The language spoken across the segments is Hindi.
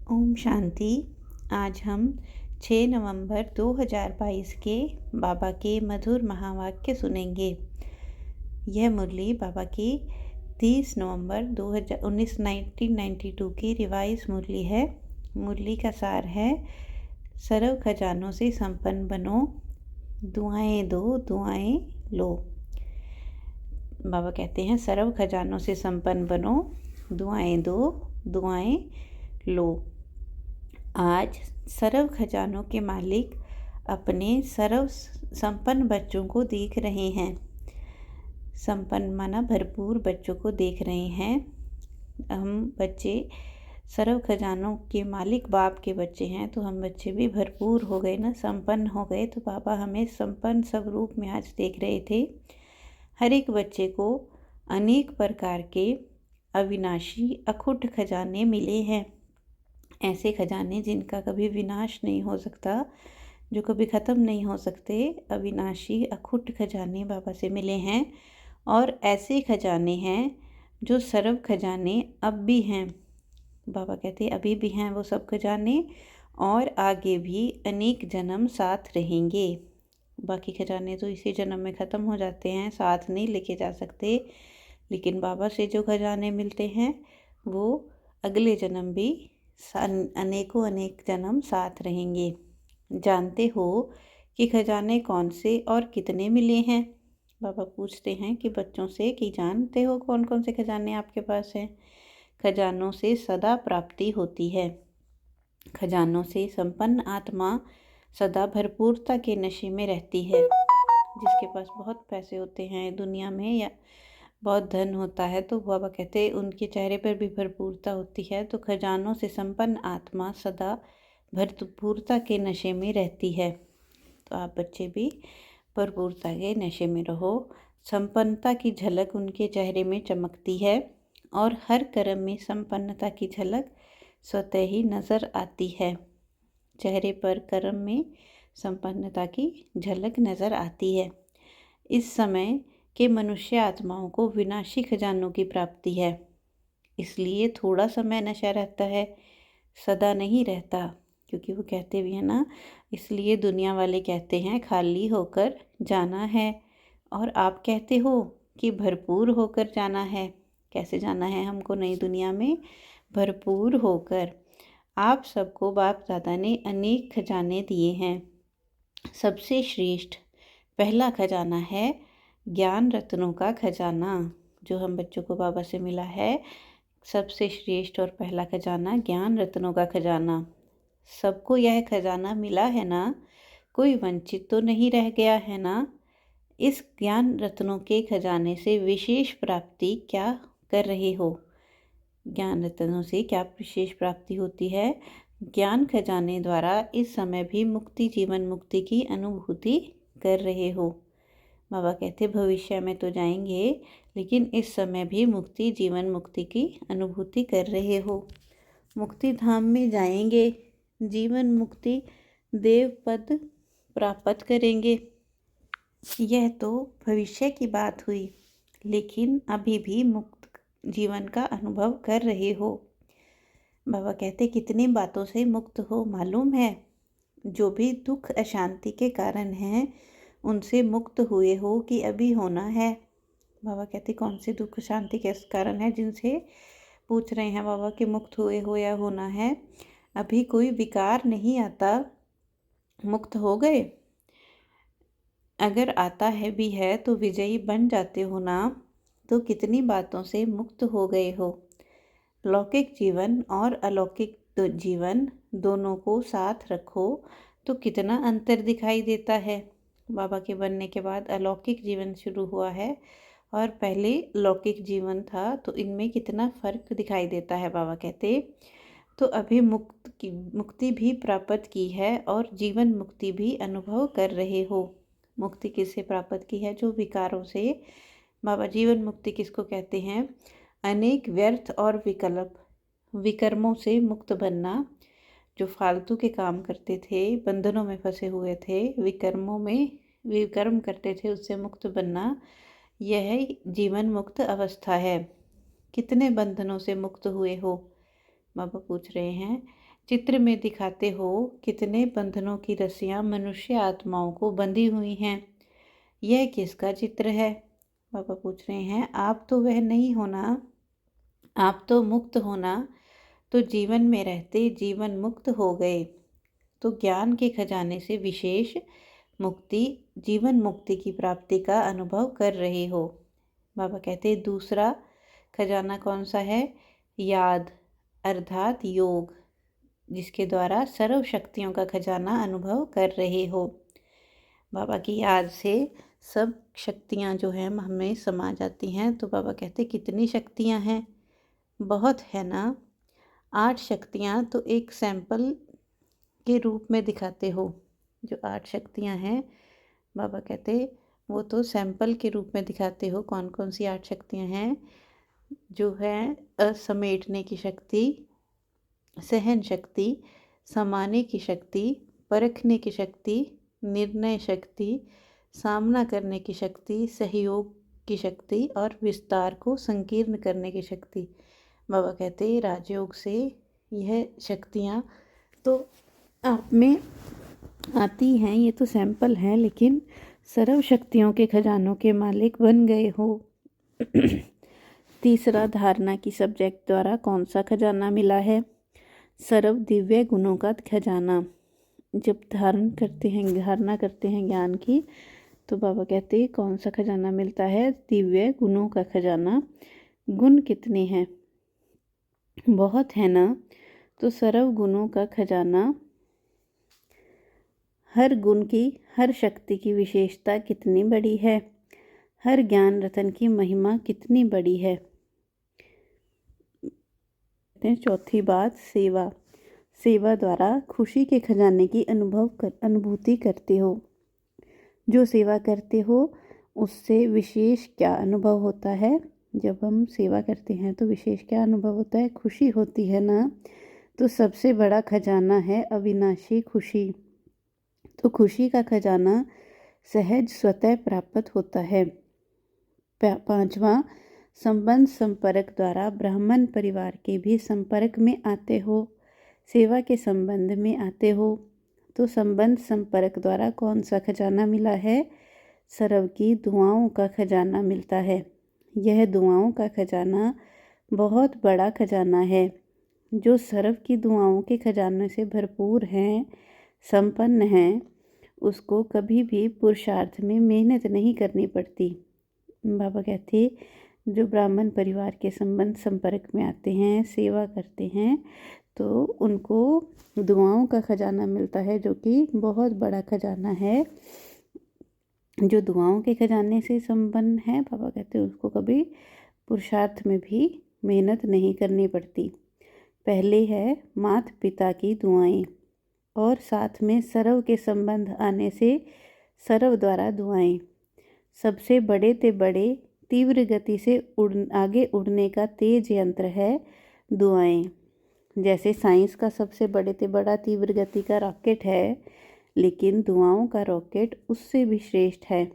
ओम शांति। आज हम 6 नवंबर 2022 के बाबा के मधुर महावाक्य सुनेंगे। यह मुरली बाबा की 30 नवंबर 1992 की रिवाइज मुरली है। मुरली का सार है, सर्व खजानों से संपन्न बनो, दुआएं दो दुआएं लो। बाबा कहते हैं सर्व खजानों से संपन्न बनो, दुआएं दो दुआएं लो। आज सर्व खजानों के मालिक अपने सर्व संपन्न बच्चों को देख रहे हैं। संपन्न माना भरपूर बच्चों को देख रहे हैं। हम बच्चे सर्व खजानों के मालिक बाप के बच्चे हैं, तो हम बच्चे भी भरपूर हो गए ना, संपन्न हो गए। तो बाबा हमें संपन्न सब रूप में आज देख रहे थे। हर एक बच्चे को अनेक प्रकार के अविनाशी अखुट खजाने मिले हैं। ऐसे खजाने जिनका कभी विनाश नहीं हो सकता, जो कभी ख़त्म नहीं हो सकते, अविनाशी अखुट खजाने बाबा से मिले हैं। और ऐसे खजाने हैं जो सर्व खजाने अब भी हैं। बाबा कहते हैं अभी भी हैं वो सब खजाने, और आगे भी अनेक जन्म साथ रहेंगे। बाकी खजाने तो इसी जन्म में ख़त्म हो जाते हैं, साथ नहीं लेके जा सकते। लेकिन बाबा से जो खजाने मिलते हैं वो अगले जन्म भी अनेकों अनेक जन्म साथ रहेंगे। जानते हो कि खजाने कौन से और कितने मिले हैं? बाबा पूछते हैं कि बच्चों से कि जानते हो कौन कौन से खजाने आपके पास हैं? खजानों से सदा प्राप्ति होती है। खजानों से संपन्न आत्मा सदा भरपूरता के नशे में रहती है। जिसके पास बहुत पैसे होते हैं दुनिया में या बहुत धन होता है, तो बाबा कहते हैं उनके चेहरे पर भी भरपूरता होती है। तो खजानों से संपन्न आत्मा सदा भरपूरता के नशे में रहती है। तो आप बच्चे भी भरपूरता के नशे में रहो। संपन्नता की झलक उनके चेहरे में चमकती है, और हर कर्म में संपन्नता की झलक स्वतः ही नज़र आती है। चेहरे पर कर्म में संपन्नता की झलक नज़र आती है। इस समय के मनुष्य आत्माओं को विनाशी खजानों की प्राप्ति है, इसलिए थोड़ा समय नशा रहता है, सदा नहीं रहता। क्योंकि वो कहते भी हैं ना, इसलिए दुनिया वाले कहते हैं खाली होकर जाना है, और आप कहते हो कि भरपूर होकर जाना है। कैसे जाना है हमको नई दुनिया में? भरपूर होकर। आप सबको बाप दादा ने अनेक खजाने दिए हैं। सबसे श्रेष्ठ पहला खजाना है ज्ञान रत्नों का खजाना, जो हम बच्चों को बाबा से मिला है। सबसे श्रेष्ठ और पहला खजाना ज्ञान रत्नों का खजाना। सबको यह खजाना मिला है ना? कोई वंचित तो नहीं रह गया है ना? इस ज्ञान रत्नों के खजाने से विशेष प्राप्ति क्या कर रहे हो? ज्ञान रत्नों से क्या विशेष प्राप्ति होती है? ज्ञान खजाने द्वारा इस समय भी मुक्ति, जीवन मुक्ति की अनुभूति कर रहे हो। बाबा कहते भविष्य में तो जाएंगे, लेकिन इस समय भी मुक्ति, जीवन मुक्ति की अनुभूति कर रहे हो। मुक्ति धाम में जाएंगे, जीवन मुक्ति देव पद प्राप्त करेंगे। यह तो भविष्य की बात हुई, लेकिन अभी भी मुक्त जीवन का अनुभव कर रहे हो। बाबा कहते कितनी बातों से मुक्त हो मालूम है? जो भी दुख अशांति के कारण हैं उनसे मुक्त हुए हो कि अभी होना है? बाबा कहते कौन से दुख शांति के कारण है जिनसे पूछ रहे हैं बाबा कि मुक्त हुए हो या होना है? अभी कोई विकार नहीं आता, मुक्त हो गए? अगर आता है भी है तो विजयी बन जाते हो ना? तो कितनी बातों से मुक्त हो गए हो। लौकिक जीवन और अलौकिक जीवन दोनों को साथ रखो तो कितना अंतर दिखाई देता है। बाबा के बनने के बाद अलौकिक जीवन शुरू हुआ है और पहले लौकिक जीवन था, तो इनमें कितना फ़र्क दिखाई देता है। बाबा कहते तो अभी मुक्ति भी प्राप्त की है और जीवन मुक्ति भी अनुभव कर रहे हो। मुक्ति किससे प्राप्त की है? जो विकारों से। बाबा जीवन मुक्ति किसको कहते हैं? अनेक व्यर्थ और विकर्मों से मुक्त बनना। जो फालतू के काम करते थे, बंधनों में फंसे हुए थे, विकर्मों में विकर्म करते थे, उससे मुक्त बनना, यह जीवन मुक्त अवस्था है। कितने बंधनों से मुक्त हुए हो? बाबा पूछ रहे हैं, चित्र में दिखाते हो कितने बंधनों की रस्सियाँ मनुष्य आत्माओं को बंधी हुई हैं, यह किसका चित्र है? बाबा पूछ रहे हैं, आप तो वह नहीं होना, आप तो मुक्त होना, तो जीवन में रहते जीवन मुक्त हो गए, तो ज्ञान के खजाने से विशेष मुक्ति, जीवन मुक्ति की प्राप्ति का अनुभव कर रहे हो। बाबा कहते हैं, दूसरा खजाना कौन सा है? याद अर्थात योग, जिसके द्वारा सर्व शक्तियों का खजाना अनुभव कर रहे हो। बाबा की याद से सब शक्तियाँ जो हैं हमें समा जाती हैं। तो बाबा कहते कितनी शक्तियाँ हैं? बहुत है ना। 8 शक्तियाँ तो एक सैंपल के रूप में दिखाते हो। जो 8 शक्तियाँ हैं बाबा कहते वो तो सैंपल के रूप में दिखाते हो। कौन कौन सी 8 शक्तियाँ हैं? जो है समेटने की शक्ति, सहन शक्ति, समाने की शक्ति, परखने की शक्ति, निर्णय शक्ति, सामना करने की शक्ति, सहयोग की शक्ति और विस्तार को संकीर्ण करने की शक्ति। बाबा कहते राजयोग से यह शक्तियाँ तो आप में आती हैं, ये तो सैंपल हैं, लेकिन सर्व शक्तियों के खजानों के मालिक बन गए हो। तीसरा, धारणा की सब्जेक्ट द्वारा कौन सा खजाना मिला है? सर्व दिव्य गुणों का खजाना। जब धारणा करते हैं ज्ञान की, तो बाबा कहते हैं कौन सा खजाना मिलता है? दिव्य गुणों का खजाना। गुण कितने हैं? बहुत है ना। तो सर्व गुणों का खजाना, हर गुण की, हर शक्ति की विशेषता कितनी बड़ी है, हर ज्ञान रतन की महिमा कितनी बड़ी है। चौथी बात, सेवा। सेवा द्वारा खुशी के खजाने की अनुभूति करते हो। जो सेवा करते हो उससे विशेष क्या अनुभव होता है? जब हम सेवा करते हैं तो विशेष क्या अनुभव होता है? खुशी होती है ना। तो सबसे बड़ा खजाना है अविनाशी खुशी। तो खुशी का खजाना सहज स्वतः प्राप्त होता है। 5वां, संबंध संपर्क द्वारा ब्राह्मण परिवार के भी संपर्क में आते हो, सेवा के संबंध में आते हो। तो संबंध संपर्क द्वारा कौन सा खजाना मिला है? सर्व की दुआओं का खजाना मिलता है। यह दुआओं का खजाना बहुत बड़ा खजाना है। जो सर्व की दुआओं के खजाने से भरपूर हैं, संपन्न हैं, उसको कभी भी पुरुषार्थ में मेहनत नहीं करनी पड़ती। बाबा कहते जो ब्राह्मण परिवार के संबंध संपर्क में आते हैं, सेवा करते हैं, तो उनको दुआओं का खजाना मिलता है, जो कि बहुत बड़ा खजाना है। जो दुआओं के खजाने से संपन्न है, बाबा कहते हैं उसको कभी पुरुषार्थ में भी मेहनत नहीं करनी पड़ती। पहले है माता पिता की दुआएं, और साथ में सर्व के संबंध आने से सर्व द्वारा दुआएं। सबसे बड़े ते बड़े तीव्र गति से आगे उड़ने का तेज यंत्र है दुआएं। जैसे साइंस का सबसे बड़े ते बड़ा तीव्र गति का रॉकेट है, लेकिन दुआओं का रॉकेट उससे भी श्रेष्ठ है।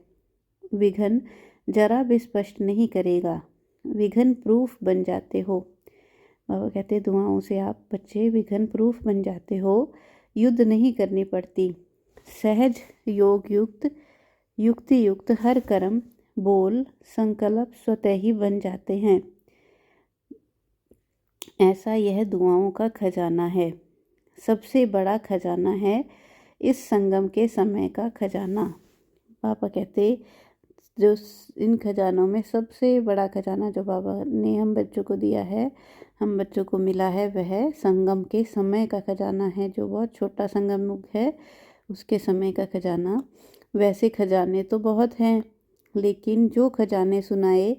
विघ्न जरा भी स्पष्ट नहीं करेगा, विघ्न प्रूफ बन जाते हो। बाबा कहते दुआओं से आप बच्चे विघ्न प्रूफ बन जाते हो, युद्ध नहीं करनी पड़ती। सहज योग युक्त युक्ति युक्त हर कर्म, बोल, संकल्प स्वतः ही बन जाते हैं। ऐसा यह दुआओं का खजाना है। सबसे बड़ा खजाना है इस संगम के समय का खजाना। पापा कहते जो इन खजानों में सबसे बड़ा खजाना जो बाबा ने हम बच्चों को दिया है, हम बच्चों को मिला है, वह संगम के समय का खजाना है। जो बहुत छोटा संगम युग है, उसके समय का खजाना। वैसे खजाने तो बहुत हैं, लेकिन जो खजाने सुनाए,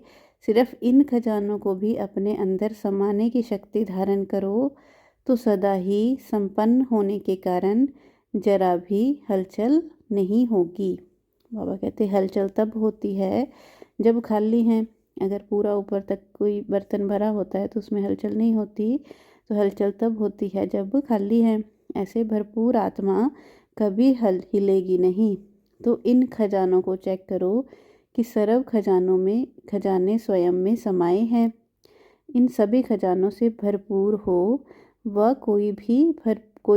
सिर्फ इन खजानों को भी अपने अंदर समाने की शक्ति धारण करो, तो सदा ही संपन्न होने के कारण जरा भी हलचल नहीं होगी। बाबा कहते हलचल तब होती है जब खाली हैं। अगर पूरा ऊपर तक कोई बर्तन भरा होता है तो उसमें हलचल नहीं होती। तो हलचल तब होती है जब खाली है। ऐसे भरपूर आत्मा कभी हिलेगी नहीं। तो इन खजानों को चेक करो कि सर्व खजानों में खजाने स्वयं में समाये हैं। इन सभी खजानों से भरपूर हो, वह कोई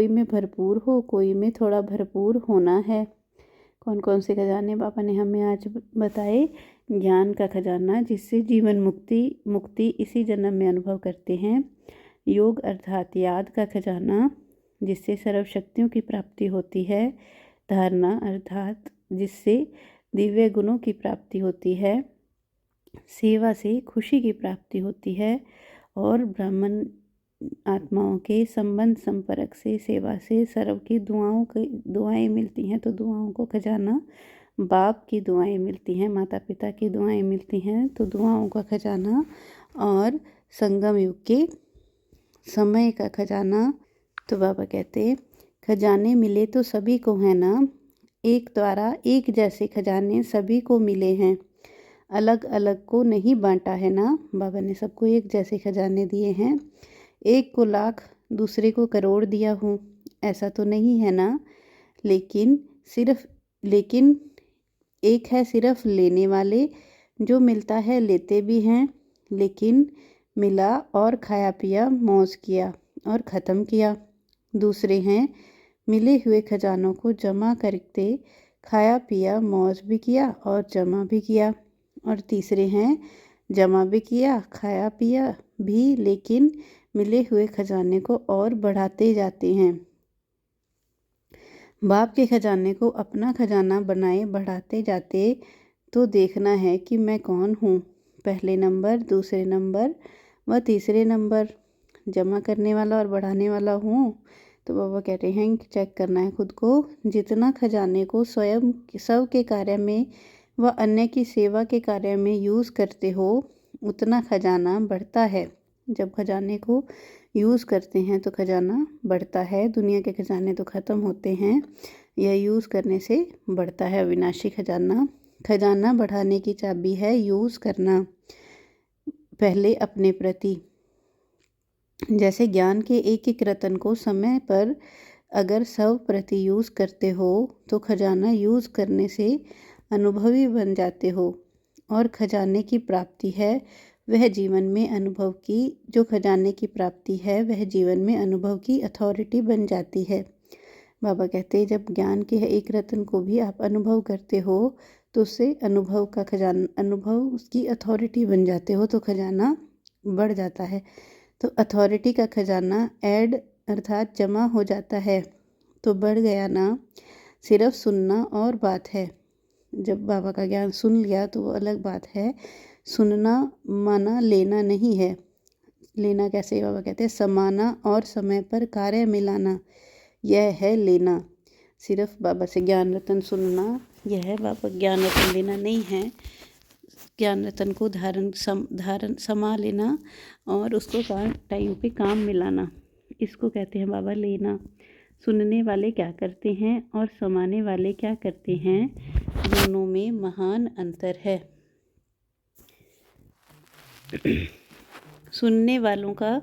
में भरपूर हो, कोई में थोड़ा भरपूर होना है। कौन कौन से खजाने बाबा ने हमें आज बताए? ज्ञान का खजाना, जिससे जीवन मुक्ति इसी जन्म में अनुभव करते हैं। योग अर्थात याद का खजाना, जिससे सर्व शक्तियों की प्राप्ति होती है। धारणा अर्थात जिससे दिव्य गुणों की प्राप्ति होती है। सेवा से खुशी की प्राप्ति होती है। और ब्राह्मण आत्माओं के संबंध संपर्क से, सेवा से सर्व की दुआएं मिलती हैं। तो दुआओं को खजाना, बाप की दुआएं मिलती हैं, माता पिता की दुआएं मिलती हैं, तो दुआओं का खजाना। और संगम युग के समय का खजाना। तो बाबा कहते, खजाने मिले तो सभी को है ना, एक द्वारा एक जैसे खजाने सभी को मिले हैं, अलग अलग को नहीं बांटा है ना। बाबा ने सबको एक जैसे खजाने दिए हैं। एक को लाख, दूसरे को करोड़ दिया हूँ, ऐसा तो नहीं है ना। लेकिन एक है सिर्फ लेने वाले, जो मिलता है लेते भी हैं, लेकिन मिला और खाया पिया मौज किया और ख़त्म किया। दूसरे हैं मिले हुए खजानों को जमा करके खाया पिया मौज भी किया और जमा भी किया। और तीसरे हैं जमा भी किया खाया पिया भी, लेकिन मिले हुए खजाने को और बढ़ाते जाते हैं। बाप के खजाने को अपना खजाना बनाए बढ़ाते जाते, तो देखना है कि मैं कौन हूँ, पहले नंबर, दूसरे नंबर व तीसरे नंबर, जमा करने वाला और बढ़ाने वाला हूँ। तो बाबा कह रहे हैं कि चेक करना है खुद को। जितना खजाने को स्वयं सब के कार्य में व अन्य की सेवा के कार्य में यूज़ करते हो, उतना खजाना बढ़ता है। जब खजाने को यूज़ करते हैं तो खजाना बढ़ता है। दुनिया के खजाने तो ख़त्म होते हैं, यह यूज़ करने से बढ़ता है अविनाशी खजाना। खजाना बढ़ाने की चाबी है यूज़ करना, पहले अपने प्रति। जैसे ज्ञान के एक एक रतन को समय पर अगर सब प्रति यूज़ करते हो, तो खजाना यूज़ करने से अनुभवी बन जाते हो। और खजाने की प्राप्ति है वह जीवन में अनुभव की, जो खजाने की प्राप्ति है वह जीवन में अनुभव की अथॉरिटी बन जाती है। बाबा कहते हैं जब ज्ञान के एक रत्न को भी आप अनुभव करते हो, तो उससे अनुभव का खजाना, अनुभव उसकी अथॉरिटी बन जाते हो, तो खजाना बढ़ जाता है। तो अथॉरिटी का खजाना ऐड अर्थात जमा हो जाता है, तो बढ़ गया ना। सिर्फ सुनना और बात है। जब बाबा का ज्ञान सुन लिया तो वो अलग बात है। सुनना माना लेना नहीं है। लेना कैसे? बाबा कहते हैं समाना और समय पर कार्य मिलाना, यह है लेना। सिर्फ बाबा से ज्ञान रतन सुनना, यह है बाबा ज्ञान रतन लेना नहीं है। ज्ञान रतन को समा लेना और उसको टाइम पे काम मिलाना, इसको कहते हैं बाबा लेना। सुनने वाले क्या करते हैं और समाने वाले क्या करते हैं, दोनों में महान अंतर है। सुनने वालों का,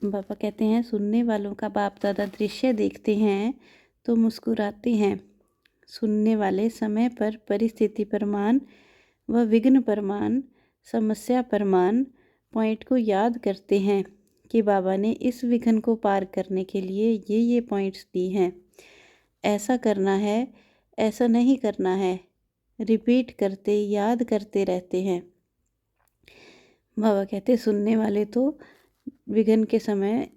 बाबा कहते हैं सुनने वालों का बाप दादा दृश्य देखते हैं तो मुस्कुराते हैं। सुनने वाले समय पर परिस्थिति प्रमाण व विघ्न प्रमाण, समस्या प्रमाण पॉइंट को याद करते हैं कि बाबा ने इस विघ्न को पार करने के लिए ये पॉइंट्स दी हैं, ऐसा करना है, ऐसा नहीं करना है, रिपीट करते याद करते रहते हैं। बाबा कहते सुनने वाले तो विघ्न के समय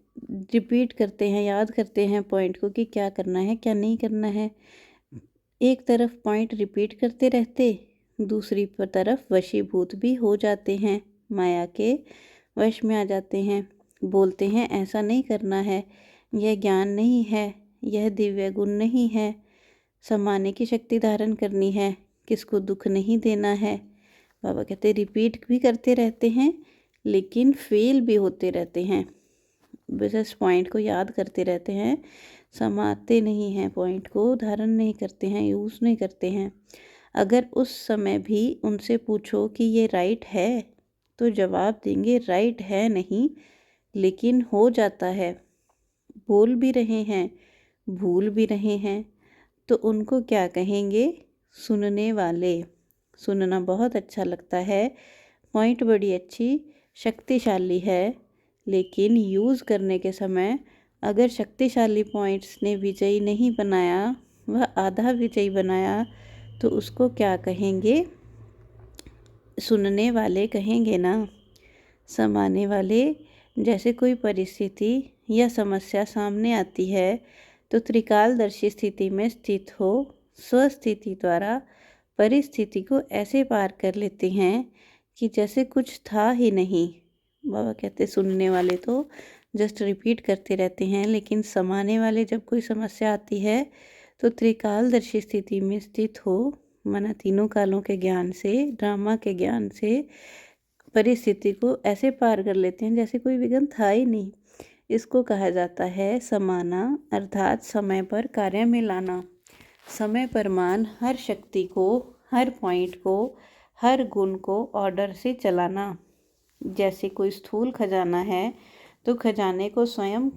रिपीट करते हैं, याद करते हैं पॉइंट को कि क्या करना है क्या नहीं करना है। एक तरफ पॉइंट रिपीट करते रहते, दूसरी तरफ वशीभूत भी हो जाते हैं, माया के वश में आ जाते हैं। बोलते हैं ऐसा नहीं करना है, यह ज्ञान नहीं है, यह दिव्य गुण नहीं है, समाने की शक्ति धारण करनी है, किसको दुख नहीं देना है। बाबा कहते रिपीट भी करते रहते हैं लेकिन फेल भी होते रहते हैं। बस पॉइंट को याद करते रहते हैं, समाते नहीं हैं, पॉइंट को धारण नहीं करते हैं, यूज़ नहीं करते हैं। अगर उस समय भी उनसे पूछो कि ये राइट है, तो जवाब देंगे राइट है नहीं, लेकिन हो जाता है। बोल भी रहे हैं, भूल भी रहे हैं, तो उनको क्या कहेंगे? सुनने वाले। सुनना बहुत अच्छा लगता है, पॉइंट बड़ी अच्छी शक्तिशाली है, लेकिन यूज़ करने के समय अगर शक्तिशाली पॉइंट्स ने विजयी नहीं बनाया, वह आधा विजयी बनाया, तो उसको क्या कहेंगे? सुनने वाले कहेंगे ना। समाने वाले, जैसे कोई परिस्थिति या समस्या सामने आती है तो त्रिकालदर्शी स्थिति में स्थित हो स्वस्थिति द्वारा परिस्थिति को ऐसे पार कर लेते हैं कि जैसे कुछ था ही नहीं। बाबा कहते सुनने वाले तो जस्ट रिपीट करते रहते हैं, लेकिन समाने वाले जब कोई समस्या आती है तो त्रिकालदर्शी स्थिति में स्थित हो, माना तीनों कालों के ज्ञान से, ड्रामा के ज्ञान से परिस्थिति को ऐसे पार कर लेते हैं जैसे कोई विघ्न था ही नहीं। इसको कहा जाता है समाना, अर्थात समय पर कार्य में लाना। समय पर मान हर शक्ति को, हर पॉइंट को, हर गुण को ऑर्डर से चलाना। जैसे कोई स्थूल खजाना है तो खजाने को स्वयं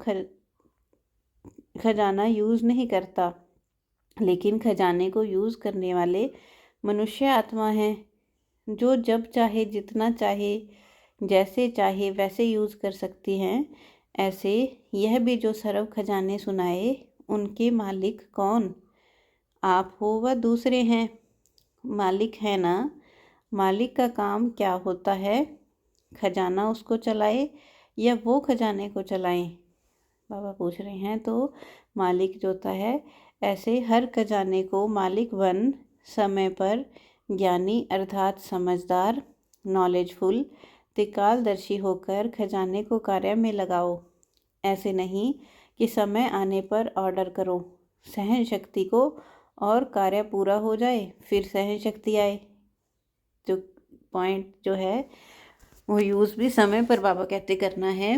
खजाना यूज़ नहीं करता, लेकिन खजाने को यूज़ करने वाले मनुष्य आत्मा हैं, जो जब चाहे, जितना चाहे, जैसे चाहे वैसे यूज़ कर सकती हैं। ऐसे यह भी जो सर्व खजाने सुनाए, उनके मालिक कौन? आप हो व दूसरे हैं? मालिक है ना। मालिक का काम क्या होता है? खजाना उसको चलाए या वो खजाने को चलाएं? बाबा पूछ रहे हैं। तो मालिक जो होता है, ऐसे हर खजाने को मालिक बन समय पर ज्ञानी अर्थात समझदार, नॉलेजफुल, त्रिकालदर्शी होकर खजाने को कार्य में लगाओ। ऐसे नहीं कि समय आने पर ऑर्डर करो सहन शक्ति को और कार्य पूरा हो जाए फिर सहन शक्ति आए। जो पॉइंट जो है वो यूज़ भी समय पर बाबा कहते करना है।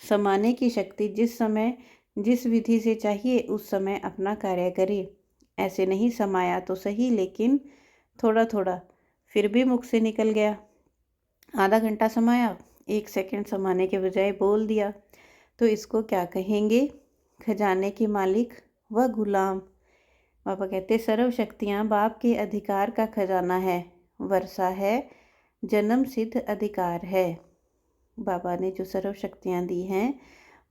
समाने की शक्ति जिस समय जिस विधि से चाहिए उस समय अपना कार्य करे। ऐसे नहीं समाया तो सही, लेकिन थोड़ा थोड़ा, फिर भी मुख से निकल गया। आधा घंटा समाया, 1 सेकंड समाने के बजाय बोल दिया, तो इसको क्या कहेंगे? खजाने के मालिक व गुलाम। बाबा कहते सर्व शक्तियाँ बाप के अधिकार का खजाना है, वर्षा है, जन्म सिद्ध अधिकार है। बाबा ने जो सर्व शक्तियाँ दी हैं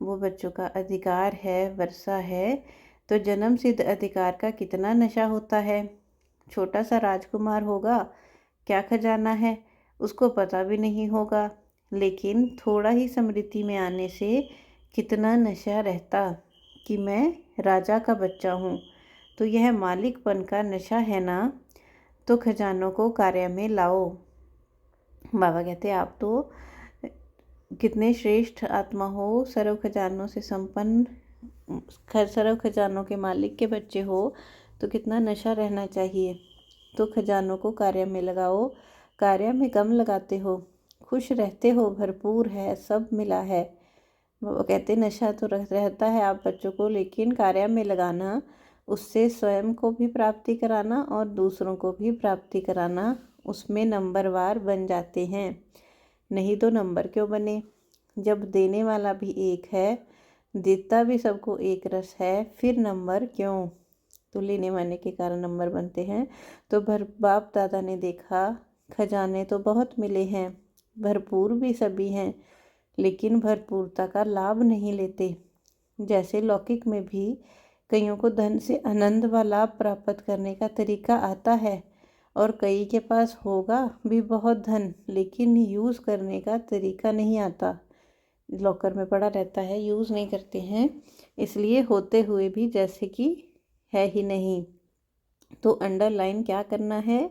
वो बच्चों का अधिकार है, वर्षा है, तो जन्म सिद्ध अधिकार का कितना नशा होता है। छोटा सा राजकुमार होगा, क्या खजाना है उसको पता भी नहीं होगा, लेकिन थोड़ा ही स्मृति में आने से कितना नशा रहता कि मैं राजा का बच्चा हूँ। तो यह मालिकपन का नशा है ना। तो खजानों को कार्य में लाओ। बाबा कहते आप तो कितने श्रेष्ठ आत्मा हो, सर्व खजानों से संपन्न, सर्व खजानों के मालिक के बच्चे हो, तो कितना नशा रहना चाहिए। तो खजानों को कार्य में लगाओ। कार्य में कम लगाते हो, खुश रहते हो, भरपूर है, सब मिला है। वो कहते नशा तो रहता है आप बच्चों को, लेकिन कार्य में लगाना, उससे स्वयं को भी प्राप्ति कराना और दूसरों को भी प्राप्ति कराना, उसमें नंबरवार बन जाते हैं। नहीं तो नंबर क्यों बने? जब देने वाला भी एक है, देता भी सबको एक रस है, फिर नंबर क्यों? तो लेने वाले के कारण नंबर बनते हैं। तो बाप दादा ने देखा खजाने तो बहुत मिले हैं, भरपूर भी सभी हैं, लेकिन भरपूरता का लाभ नहीं लेते। जैसे लौकिक में भी कईयों को धन से आनंद व लाभ प्राप्त करने का तरीका आता है, और कई के पास होगा भी बहुत धन, लेकिन यूज़ करने का तरीका नहीं आता, लॉकर में पड़ा रहता है, यूज़ नहीं करते हैं, इसलिए होते हुए भी जैसे कि है ही नहीं। तो अंडरलाइन क्या करना है?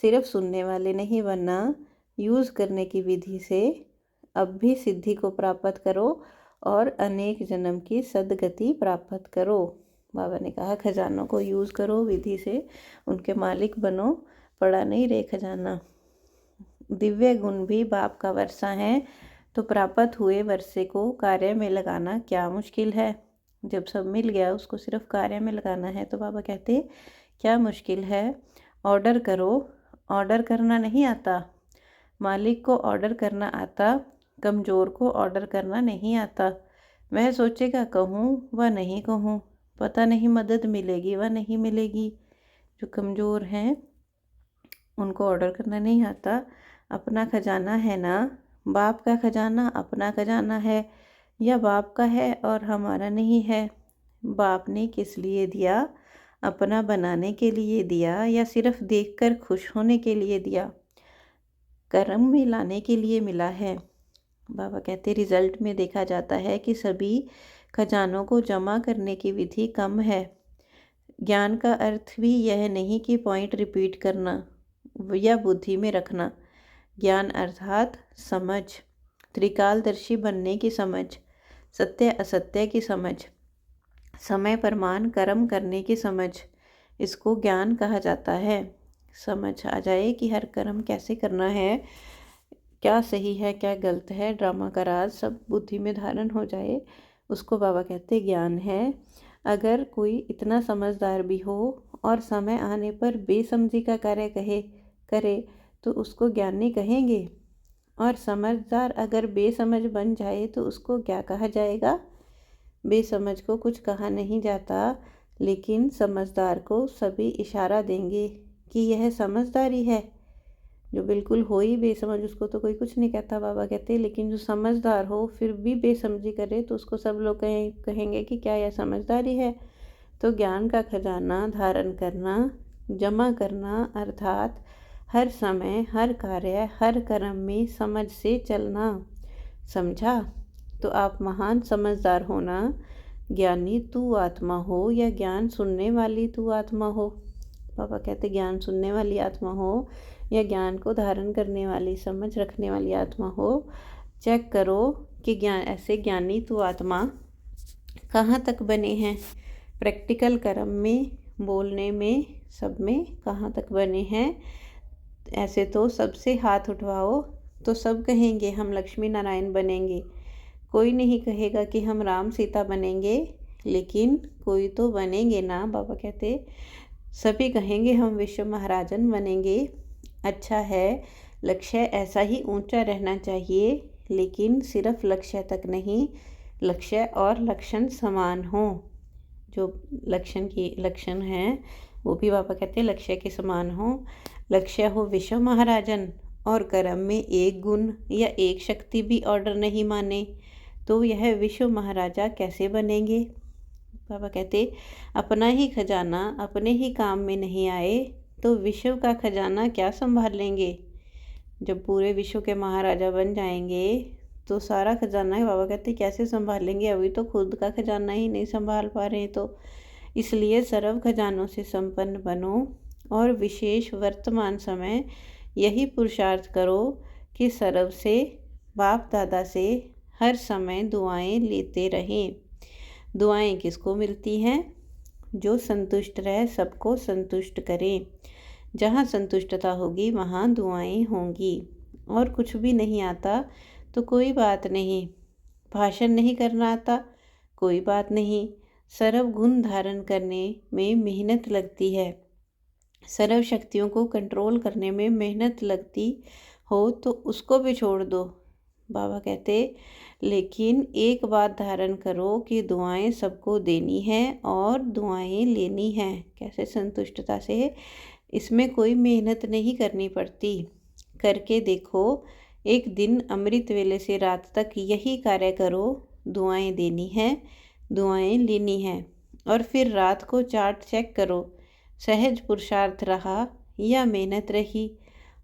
सिर्फ सुनने वाले नहीं बनना, यूज़ करने की विधि से अब भी सिद्धि को प्राप्त करो और अनेक जन्म की सद्गति प्राप्त करो। बाबा ने कहा खजानों को यूज़ करो, विधि से उनके मालिक बनो, पड़ा नहीं रे खजाना। दिव्य गुण भी बाप का वर्षा है, तो प्राप्त हुए वर्षे को कार्य में लगाना क्या मुश्किल है? जब सब मिल गया उसको सिर्फ कार्य में लगाना है, तो बाबा कहते क्या मुश्किल है? ऑर्डर करो। ऑर्डर करना नहीं आता, मालिक को ऑर्डर करना आता, कमज़ोर को ऑर्डर करना नहीं आता। वह सोचेगा कहूँ व नहीं कहूँ, पता नहीं मदद मिलेगी व नहीं मिलेगी। जो कमज़ोर हैं उनको ऑर्डर करना नहीं आता। अपना खजाना है ना, बाप का खजाना अपना खजाना है या बाप का है और हमारा नहीं है? बाप ने किस लिए दिया? अपना बनाने के लिए दिया या सिर्फ देखकर खुश होने के लिए दिया? कर्म में लाने के लिए मिला है। बाबा कहते रिजल्ट में देखा जाता है कि सभी खजानों को जमा करने की विधि कम है। ज्ञान का अर्थ भी यह नहीं कि पॉइंट रिपीट करना या बुद्धि में रखना। ज्ञान अर्थात समझ, त्रिकालदर्शी बनने की समझ, सत्य असत्य की समझ, समय प्रमाण कर्म करने की समझ, इसको ज्ञान कहा जाता है। समझ आ जाए कि हर कर्म कैसे करना है, क्या सही है क्या गलत है, ड्रामा का राज सब बुद्धि में धारण हो जाए, उसको बाबा कहते ज्ञान है। अगर कोई इतना समझदार भी हो और समय आने पर बेसमझी का कार्य करे तो उसको ज्ञानी कहेंगे, और समझदार अगर बेसमझ बन जाए तो उसको क्या कहा जाएगा? बेसमझ को कुछ कहा नहीं जाता, लेकिन समझदार को सभी इशारा देंगे कि यह समझदारी है। जो बिल्कुल हो ही बेसमझ उसको तो कोई कुछ नहीं कहता बाबा कहते, लेकिन जो समझदार हो फिर भी बेसमझी करे तो उसको सब लोग कहेंगे कि क्या यह समझदारी है। तो ज्ञान का खजाना धारण करना, जमा करना अर्थात हर समय, हर कार्य, हर कर्म में समझ से चलना। समझा? तो आप महान समझदार होना। ज्ञानी तू आत्मा हो या ज्ञान सुनने वाली तू आत्मा हो? बाबा कहते ज्ञान सुनने वाली आत्मा हो या ज्ञान को धारण करने वाली, समझ रखने वाली आत्मा हो। चेक करो कि ऐसे ज्ञानी तू आत्मा कहाँ तक बने हैं। प्रैक्टिकल कर्म में, बोलने में, सब में कहाँ तक बने हैं। ऐसे तो सबसे हाथ उठवाओ तो सब कहेंगे हम लक्ष्मी नारायण बनेंगे। कोई नहीं कहेगा कि हम राम सीता बनेंगे, लेकिन कोई तो बनेंगे ना। बाबा कहते सभी कहेंगे हम विश्व महाराजन बनेंगे। अच्छा है, लक्ष्य ऐसा ही ऊंचा रहना चाहिए, लेकिन सिर्फ लक्ष्य तक नहीं, लक्ष्य और लक्षण समान हो। जो लक्षण हैं वो भी बाबा कहते लक्ष्य के समान हो। लक्ष्य हो विश्व महाराजन और कर्म में एक गुण या एक शक्ति भी ऑर्डर नहीं माने तो यह विश्व महाराजा कैसे बनेंगे? बाबा कहते अपना ही खजाना अपने ही काम में नहीं आए तो विश्व का खजाना क्या संभाल लेंगे? जब पूरे विश्व के महाराजा बन जाएंगे तो सारा खजाना है बाबा कहते कैसे संभाल लेंगे? अभी तो खुद का खजाना ही नहीं संभाल पा रहे। तो इसलिए सर्व खजानों से संपन्न बनो और विशेष वर्तमान समय यही पुरुषार्थ करो कि सर्व से, बाप दादा से हर समय दुआएं लेते रहें। दुआएं किसको मिलती हैं? जो संतुष्ट रहे, सबको संतुष्ट करें। जहाँ संतुष्टता होगी वहाँ दुआएं होंगी। और कुछ भी नहीं आता तो कोई बात नहीं, भाषण नहीं करना आता कोई बात नहीं, सर्व गुण धारण करने में मेहनत लगती है, सर्व शक्तियों को कंट्रोल करने में मेहनत लगती हो तो उसको भी छोड़ दो। बाबा कहते लेकिन एक बात धारण करो कि दुआएं सबको देनी है और दुआएं लेनी है। कैसे? संतुष्टता से। इसमें कोई मेहनत नहीं करनी पड़ती। करके देखो, एक दिन अमृत वेले से रात तक यही कार्य करो, दुआएं देनी है, दुआएं लेनी है, और फिर रात को चार्ट चेक करो, सहज पुरुषार्थ रहा या मेहनत रही,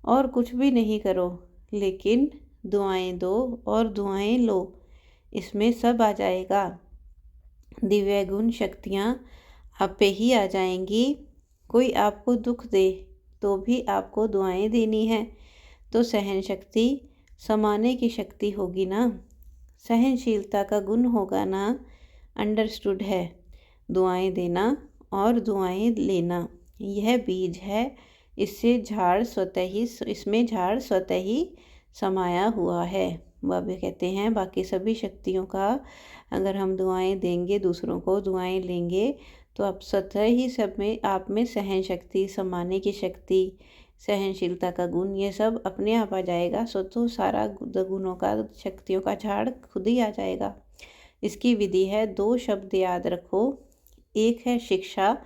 और कुछ भी नहीं करो, लेकिन दुआएं दो और दुआएं लो, इसमें सब आ जाएगा। दिव्य गुण शक्तियाँ आप पे ही आ जाएंगी। कोई आपको दुख दे तो भी आपको दुआएं देनी है तो सहन शक्ति, समाने की शक्ति होगी ना, सहनशीलता का गुण होगा ना। अंडरस्टूड है? दुआएं देना और दुआएं लेना यह बीज है, इसमें झाड़ स्वतः ही समाया हुआ है। बाबा कहते हैं बाकी सभी शक्तियों का अगर हम दुआएं देंगे, दूसरों को दुआएं लेंगे तो आप स्वतः ही सब में, आप में सहन शक्ति, समाने की शक्ति, सहनशीलता का गुण, ये सब अपने आप आ जाएगा। तो सारा गुणों का, शक्तियों का झाड़ खुद ही आ जाएगा। इसकी विधि है, 2 शब्द याद रखो, एक है शिक्षा,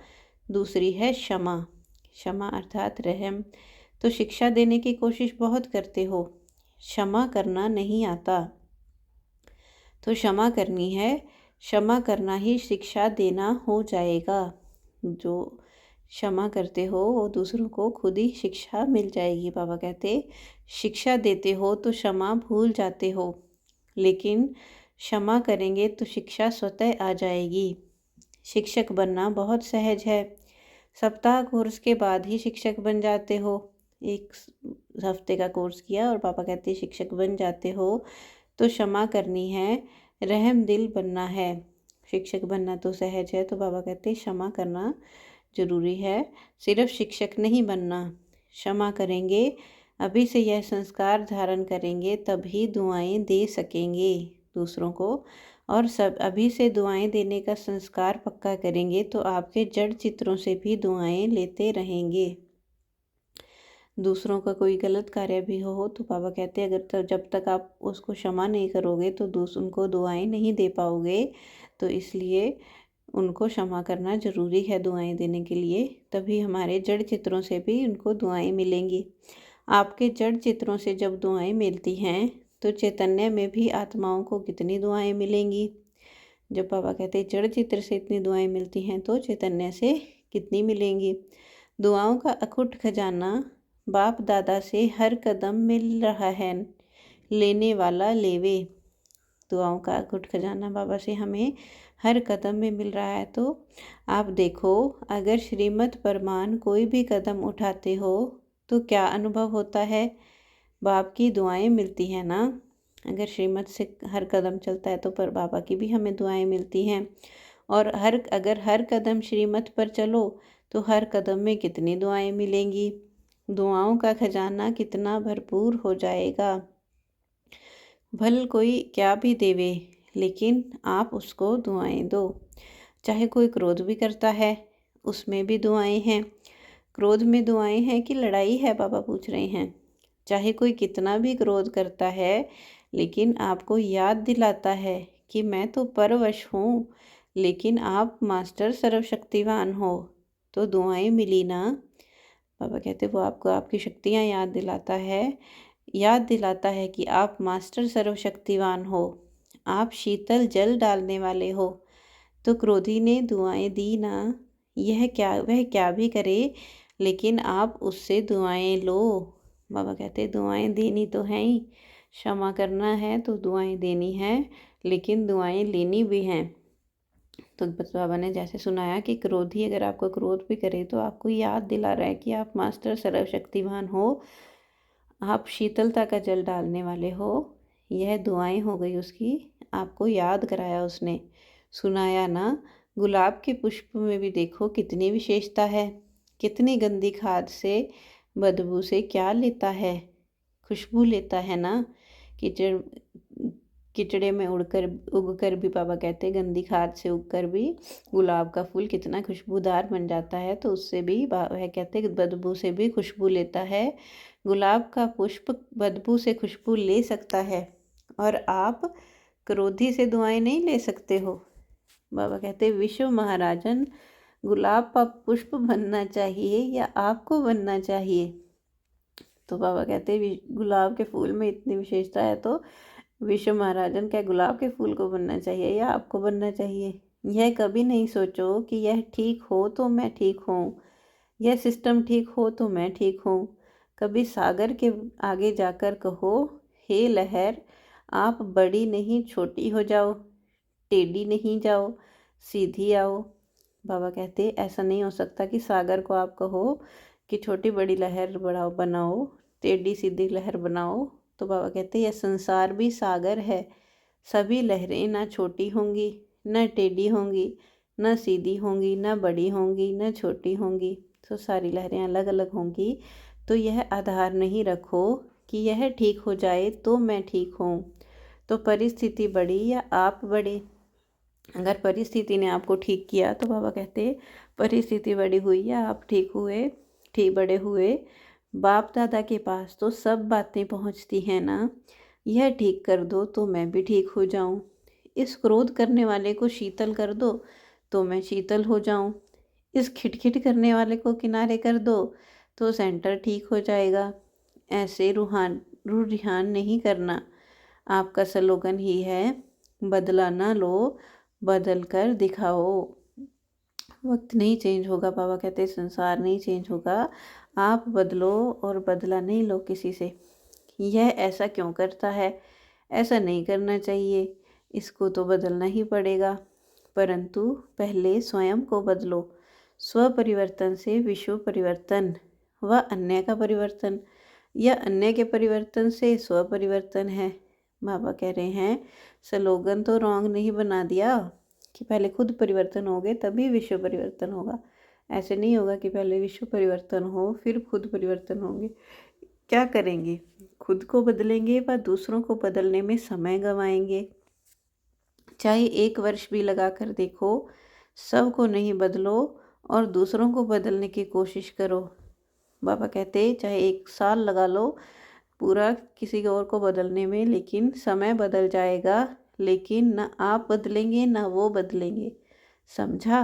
दूसरी है क्षमा। क्षमा अर्थात रहम। तो शिक्षा देने की कोशिश बहुत करते हो, क्षमा करना नहीं आता। तो क्षमा करनी है, क्षमा करना ही शिक्षा देना हो जाएगा। जो क्षमा करते हो वो दूसरों को खुद ही शिक्षा मिल जाएगी। बाबा कहते शिक्षा देते हो तो क्षमा भूल जाते हो, लेकिन क्षमा करेंगे तो शिक्षा स्वतः आ जाएगी। शिक्षक बनना बहुत सहज है। सप्ताह कोर्स के बाद ही शिक्षक बन जाते हो। एक हफ्ते का कोर्स किया और पापा कहते शिक्षक बन जाते हो। तो क्षमा करनी है, रहम दिल बनना है। शिक्षक बनना तो सहज है, तो बाबा कहते क्षमा करना ज़रूरी है। सिर्फ शिक्षक नहीं बनना, क्षमा करेंगे, अभी से यह संस्कार धारण करेंगे तभी दुआएं दे सकेंगे दूसरों को। और सब अभी से दुआएं देने का संस्कार पक्का करेंगे तो आपके जड़ चित्रों से भी दुआएं लेते रहेंगे। दूसरों का कोई गलत कार्य भी हो तो बाबा कहते अगर जब तक आप उसको क्षमा नहीं करोगे तो उनको दुआएं नहीं दे पाओगे। तो इसलिए उनको क्षमा करना ज़रूरी है दुआएं देने के लिए, तभी हमारे जड़ चित्रों से भी उनको दुआएं मिलेंगी। आपके जड़ चित्रों से जब दुआएं मिलती हैं तो चैतन्य में भी आत्माओं को कितनी दुआएं मिलेंगी। जब बाबा कहते जड़ चित्र से इतनी दुआएं मिलती हैं तो चैतन्य से कितनी मिलेंगी। दुआओं का अखुट खजाना बाप दादा से हर कदम मिल रहा है, लेने वाला लेवे। दुआओं का अखुट खजाना बाबा से हमें हर कदम में मिल रहा है। तो आप देखो, अगर श्रीमत परमान कोई भी कदम उठाते हो तो क्या अनुभव होता है? बाप की दुआएं मिलती हैं ना। अगर श्रीमत से हर कदम चलता है तो पर बाबा की भी हमें दुआएं मिलती हैं। और अगर हर कदम श्रीमत पर चलो तो हर कदम में कितनी दुआएं मिलेंगी। दुआओं का खजाना कितना भरपूर हो जाएगा। भल कोई क्या भी देवे, लेकिन आप उसको दुआएं दो। चाहे कोई क्रोध भी करता है, उसमें भी दुआएं हैं। क्रोध में दुआएं हैं कि लड़ाई है, बाबा पूछ रहे हैं। चाहे कोई कितना भी क्रोध करता है, लेकिन आपको याद दिलाता है कि मैं तो परवश हूँ, लेकिन आप मास्टर सर्वशक्तिवान हो, तो दुआएं मिली ना। बाबा कहते वो आपको आपकी शक्तियाँ याद दिलाता है कि आप मास्टर सर्वशक्तिवान हो, आप शीतल जल डालने वाले हो। तो क्रोधी ने दुआएं दी ना, वह क्या भी करे, लेकिन आप उससे दुआएं लो। बाबा कहते दुआएं देनी तो है ही, क्षमा करना है तो दुआएं देनी है, लेकिन दुआएं लेनी भी हैं। तो बाबा ने जैसे सुनाया कि क्रोधी अगर आपको क्रोध भी करे तो आपको याद दिला रहा है कि आप मास्टर सर्वशक्तिवान हो, आप शीतलता का जल डालने वाले हो। यह दुआएं हो गई उसकी, आपको याद कराया उसने, सुनाया ना। गुलाब के पुष्प में भी देखो कितनी विशेषता है। कितनी गंदी खाद से, बदबू से क्या लेता है? खुशबू लेता है ना। कीचड़े में उगकर भी बाबा कहते हैं गंदी खाद से उगकर भी गुलाब का फूल कितना खुशबूदार बन जाता है। तो उससे भी वह कहते हैं बदबू से भी खुशबू लेता है। गुलाब का पुष्प बदबू से खुशबू ले सकता है, और आप क्रोधी से दुआएं नहीं ले सकते हो। बाबा कहते हैं विश्व महाराजन, गुलाब का पुष्प बनना चाहिए या आपको बनना चाहिए? तो बाबा कहते हैं गुलाब के फूल में इतनी विशेषता है तो विश्व महाराजन क्या गुलाब के फूल को बनना चाहिए या आपको बनना चाहिए? यह कभी नहीं सोचो कि यह ठीक हो तो मैं ठीक हूँ, यह सिस्टम ठीक हो तो मैं ठीक हूँ। कभी सागर के आगे जाकर कहो, हे लहर, आप बड़ी नहीं छोटी हो जाओ, टेढ़ी नहीं जाओ, सीधी आओ। बाबा कहते ऐसा नहीं हो सकता कि सागर को आप कहो कि छोटी बड़ी लहर बनाओ, टेढ़ी सीधी लहर बनाओ। तो बाबा कहते यह संसार भी सागर है, सभी लहरें ना छोटी होंगी, न टेढ़ी होंगी, न सीधी होंगी, न बड़ी होंगी, न छोटी होंगी। तो सारी लहरें अलग अलग होंगी। तो यह आधार नहीं रखो कि यह ठीक हो जाए तो मैं ठीक हूँ। तो परिस्थिति बड़ी या आप बड़े। अगर परिस्थिति ने आपको ठीक किया तो बाबा कहते परिस्थिति बड़ी हुई या आप ठीक हुए, ठीक बड़े हुए, बाप दादा के पास तो सब बातें पहुंचती हैं ना। यह ठीक कर दो तो मैं भी ठीक हो जाऊं, इस क्रोध करने वाले को शीतल कर दो तो मैं शीतल हो जाऊं, इस खिटखिट करने वाले को किनारे कर दो तो सेंटर ठीक हो जाएगा। ऐसे रुझान नहीं करना। आपका स्लोगन ही है, बदला ना लो, बदल कर दिखाओ। वक्त नहीं चेंज होगा, बाबा कहते संसार नहीं चेंज होगा, आप बदलो और बदला नहीं लो किसी से। यह ऐसा क्यों करता है, ऐसा नहीं करना चाहिए, इसको तो बदलना ही पड़ेगा। परंतु पहले स्वयं को बदलो। स्व परिवर्तन से विश्व परिवर्तन व अन्य का परिवर्तन, या अन्य के परिवर्तन से स्व परिवर्तन है। बाबा कह रहे हैं स्लोगन तो रॉन्ग नहीं बना दिया कि पहले खुद परिवर्तन होगे तभी विश्व परिवर्तन होगा। ऐसे नहीं होगा कि पहले विश्व परिवर्तन हो फिर खुद परिवर्तन होंगे। क्या करेंगे, खुद को बदलेंगे व दूसरों को बदलने में समय गंवाएंगे। चाहे 1 वर्ष भी लगा कर देखो, सबको नहीं बदलो और दूसरों को बदलने की कोशिश करो। बाबा कहते चाहे 1 साल लगा लो पूरा किसी और को बदलने में, लेकिन समय बदल जाएगा, लेकिन ना आप बदलेंगे ना वो बदलेंगे। समझा?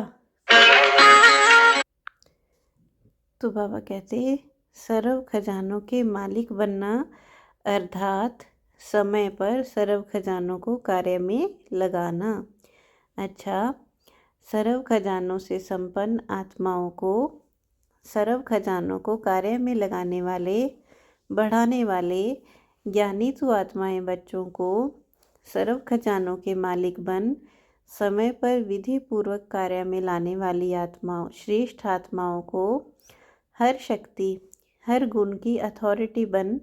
तो बाबा कहते सर्व खजानों के मालिक बनना अर्थात समय पर सर्व खजानों को कार्य में लगाना। अच्छा, सर्व खजानों से संपन्न आत्माओं को, सर्व खजानों को कार्य में लगाने वाले, बढ़ाने वाले ज्ञानी तो आत्माएं बच्चों को सर्व खजानों के मालिक बन समय पर विधि पूर्वक कार्य में लाने वाली आत्माओं, श्रेष्ठ आत्माओं को हर शक्ति हर गुण की अथॉरिटी बन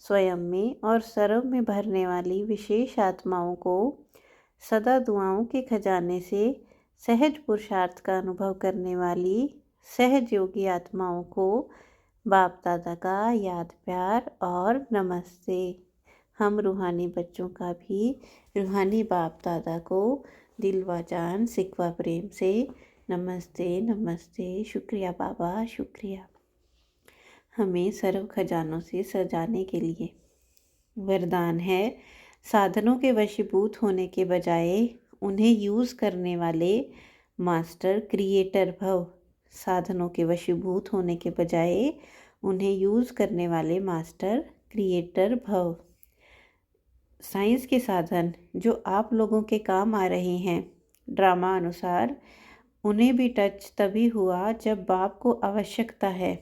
स्वयं में और सर्व में भरने वाली विशेष आत्माओं को सदा दुआओं के खजाने से सहज पुरुषार्थ का अनुभव करने वाली सहज योगी आत्माओं को बाप दादा का याद प्यार और नमस्ते। हम रूहानी बच्चों का भी रूहानी बाप दादा को दिल व जान सिकवा प्रेम से नमस्ते नमस्ते। शुक्रिया बाबा, शुक्रिया हमें सर्व खजानों से सजाने के लिए। वरदान है, साधनों के वशीभूत होने के बजाय उन्हें यूज़ करने वाले मास्टर क्रिएटर भव। साधनों के वशीभूत होने के बजाय उन्हें यूज़ करने वाले मास्टर क्रिएटर भव। साइंस के साधन जो आप लोगों के काम आ रहे हैं, ड्रामा अनुसार उन्हें भी टच तभी हुआ जब बाप को आवश्यकता है।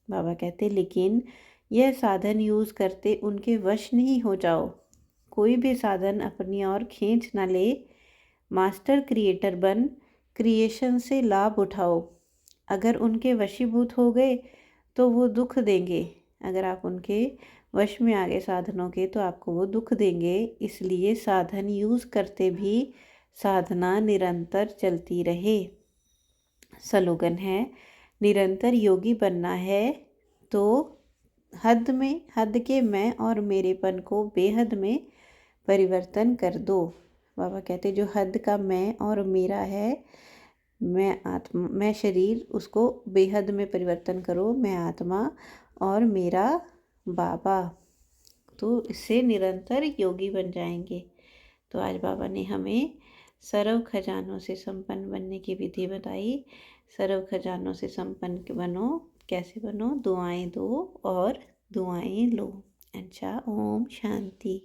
बाबा कहते लेकिन यह साधन यूज़ करते उनके वश नहीं हो जाओ। कोई भी साधन अपनी ओर खींच ना ले। मास्टर क्रिएटर बन क्रिएशन से लाभ उठाओ। अगर उनके वशीभूत हो गए तो वो दुख देंगे। अगर आप उनके वश में आ गए साधनों के तो आपको वो दुख देंगे। इसलिए साधन यूज़ करते भी साधना निरंतर चलती रहे। स्लोगन है, निरंतर योगी बनना है तो हद के मैं और मेरेपन को बेहद में परिवर्तन कर दो। बाबा कहते जो हद का मैं और मेरा है, मैं शरीर, उसको बेहद में परिवर्तन करो। मैं आत्मा और मेरा बाबा, तो इससे निरंतर योगी बन जाएंगे। तो आज बाबा ने हमें सर्व खजानों से संपन्न बनने की विधि बताई। सर्व खजानों से संपन्न बनो, कैसे बनो? दुआएं दो और दुआएं लो। अच्छा, ओम शांति।